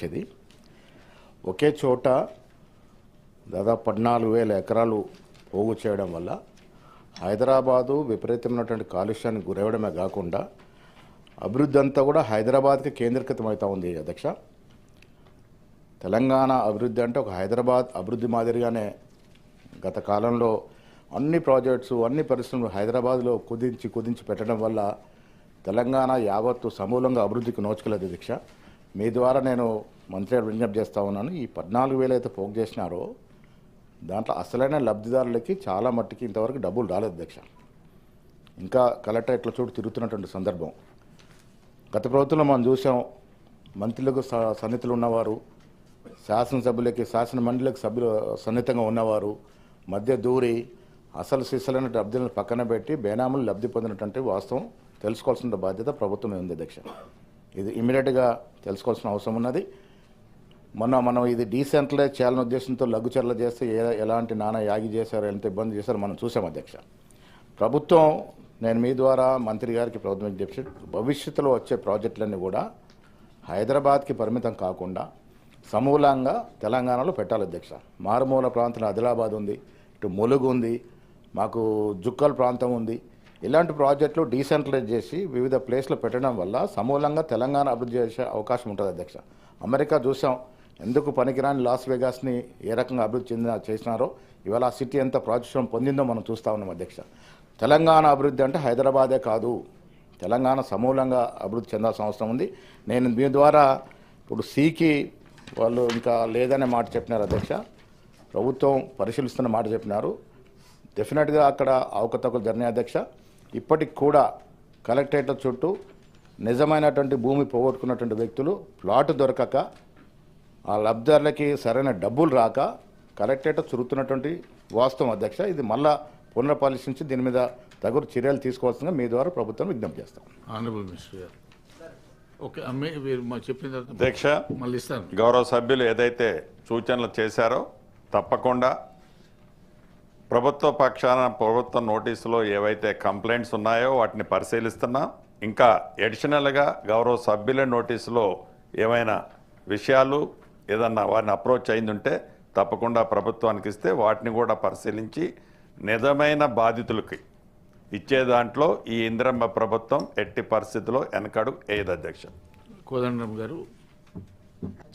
ఇది ఒకే చోట దాదాపు 14,000 ఎకరాలు పోగు చేయడం వల్ల హైదరాబాదు విపరీతమైనటువంటి కాలుష్యానికి గురవడమే కాకుండా అభివృద్ధి అంతా కూడా హైదరాబాద్కి కేంద్రీకృతం అవుతా ఉంది అధ్యక్ష. తెలంగాణ అభివృద్ధి అంటే ఒక హైదరాబాద్ అభివృద్ధి మాదిరిగానే గత కాలంలో అన్ని ప్రాజెక్ట్స్ అన్ని పరిశ్రమలు హైదరాబాద్లో కుదించి పెట్టడం వల్ల తెలంగాణ యావత్తు సమూలంగా అభివృద్ధికి నోచుకోలేదు అధ్యక్ష. మీ ద్వారా నేను మంత్రి విజ్ఞప్తి చేస్తూ ఉన్నాను. ఈ 14,000 అయితే పోగు చేసినారో దాంట్లో అసలైన లబ్ధిదారులకి చాలా మట్టికి ఇంతవరకు డబ్బులు రాలేదు అధ్యక్ష. ఇంకా కలెక్టరేట్ల చుట్టూ తిరుగుతున్నటువంటి సందర్భం గత ప్రభుత్వంలో మనం చూసాం. మంత్రులకు సన్నిహితులు ఉన్నవారు, శాసనసభ్యులకి శాసన మండలికి సభ్యులు సన్నిహితంగా ఉన్నవారు మధ్య దూరి అసలు సిసలైన లబ్ధిలను పక్కన పెట్టి బేనాములు లబ్ధి పొందినటువంటి వాస్తవం తెలుసుకోవాల్సిన బాధ్యత ప్రభుత్వమే ఉంది అధ్యక్ష. ఇది ఇమీడియట్గా తెలుసుకోవాల్సిన అవసరం ఉన్నది. మనం ఇది డీసెంట్రలైజ్ చేయాలనే ఉద్దేశంతో లఘుచర్ల చేస్తే ఎలాంటి నానా యాగి చేశారో ఎంత ఇబ్బంది చేశారో మనం చూసాం అధ్యక్ష. ప్రభుత్వం నేను మీ ద్వారా మంత్రి గారికి ప్రభుత్వం చెప్పి భవిష్యత్తులో వచ్చే ప్రాజెక్టులన్నీ కూడా హైదరాబాద్కి పరిమితం కాకుండా సమూలంగా తెలంగాణలో పెట్టాలి అధ్యక్ష. మారుమూల ప్రాంతంలో ఆదిలాబాద్ ఉంది, ఇటు ములుగు ఉంది, మాకు జుక్కల్ ప్రాంతం ఉంది. ఇలాంటి ప్రాజెక్టులు డీసెంట్రలైజ్ చేసి వివిధ ప్లేస్లో పెట్టడం వల్ల సమూలంగా తెలంగాణ అభివృద్ధి చేసే అవకాశం ఉంటుంది అధ్యక్ష. అమెరికా చూసాం ఎందుకు పనికిరాని లాస్ వేగాస్ని ఏ రకంగా అభివృద్ధి చేసినారో ఇవాళ ఆ సిటీ ఎంత ప్రాచుర్యం పొందిందో మనం చూస్తూ ఉన్నాం అధ్యక్ష. తెలంగాణ అభివృద్ధి అంటే హైదరాబాదే కాదు, తెలంగాణ సమూలంగా అభివృద్ధి చెందాల్సిన అవసరం ఉంది. నేను మీ ద్వారా ఇప్పుడు సీకి వాళ్ళు ఇంకా లేదనే మాట చెప్పినారు అధ్యక్ష. ప్రభుత్వం పరిశీలిస్తున్న మాట చెప్పినారు. డెఫినెట్గా అక్కడ అవకతవకలు జరిగినాయి అధ్యక్ష. ఇప్పటికి కూడా కలెక్టరేట్ల చుట్టూ నిజమైనటువంటి భూమి పోగొట్టుకున్నటువంటి వ్యక్తులు ప్లాట్ దొరకక ఆ లబ్ధిదారులకి సరైన డబ్బులు రాక కలెక్టరేట్ చురుతున్నటువంటి వాస్తవం అధ్యక్ష. ఇది మళ్ళా పునర్పరిశీలించి దీని మీద తగు చర్యలు తీసుకోవాల్సిందిగా మీ ద్వారా ప్రభుత్వం విజ్ఞప్తి చేస్తాం. ఆనరబుల్ మినిస్టర్ గారు ఓకే చెప్పిన అధ్యక్ష, మళ్ళీ ఇస్తాను. గౌరవ సభ్యులు ఏదైతే సూచనలు చేశారో తప్పకుండా ప్రభుత్వ పక్షాన ప్రభుత్వ నోటీసులో ఏవైతే కంప్లైంట్స్ ఉన్నాయో వాటిని పరిశీలిస్తున్నాం. ఇంకా ఎడిషనల్గా గౌరవ సభ్యుల నోటీసులో ఏమైనా విషయాలు ఏదన్నా వారిని అప్రోచ్ అయిందంటే తప్పకుండా ప్రభుత్వానికి ఇస్తే వాటిని కూడా పరిశీలించి నిజమైన బాధితులకి ఇచ్చే దాంట్లో ఈ ఇందిరమ్మ ప్రభుత్వం ఎట్టి పరిస్థితుల్లో వెనకడుగు వేయదు అధ్యక్ష. కోదండరామ్ గారు.